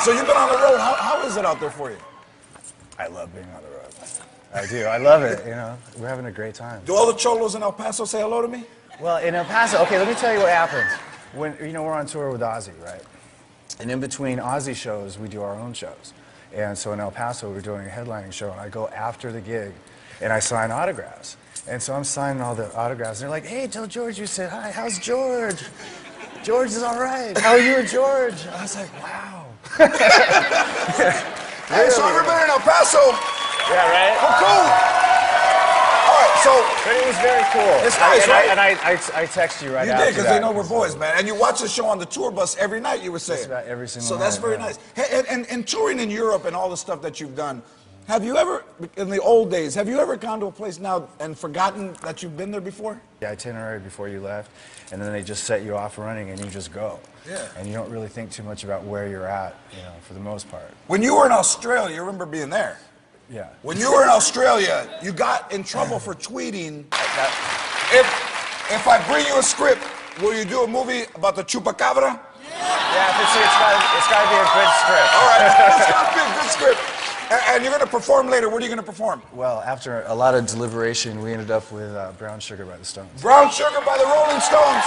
So you've been on the road. How is it out there for you? I love being on the road. I do. I love it, you know. We're having a great time. Do all the cholos in El Paso say hello to me? Well, in El Paso, okay, let me tell you what happens. When, you know, we're on tour with Ozzy, right? And in between Ozzy shows, we do our own shows. And so in El Paso, we're doing a headlining show, and I go after the gig, and I sign autographs. And so I'm signing all the autographs, and they're like, hey, tell George you said hi. How's George? George is all right. How are you and George? I was like, wow. Hey, so I've been in El Paso. Yeah, right? Oh, cool. All right, so. But it was very cool. It's nice, right? And I text you right after that. You did, because they know we're boys, man. And you watch the show on the tour bus every night, you were saying. Just about every single night. So that's very nice. Hey, and touring in Europe and all the stuff that you've done, have you ever, in the old days, have you ever gone to a place now and forgotten that you've been there before? The itinerary before you left, and then they just set you off running and you just go. Yeah. And you don't really think too much about where you're at, you know, for the most part. When you were in Australia, you remember being there? Yeah. When you were in Australia, you got in trouble for tweeting. If I bring you a script, will you do a movie about the chupacabra? Yeah, it's got to be a good script. All right, it's got to be a good script. And you're going to perform later. What are you going to perform? Well, after a lot of deliberation, we ended up with Brown Sugar by the Stones. Brown Sugar by the Rolling Stones.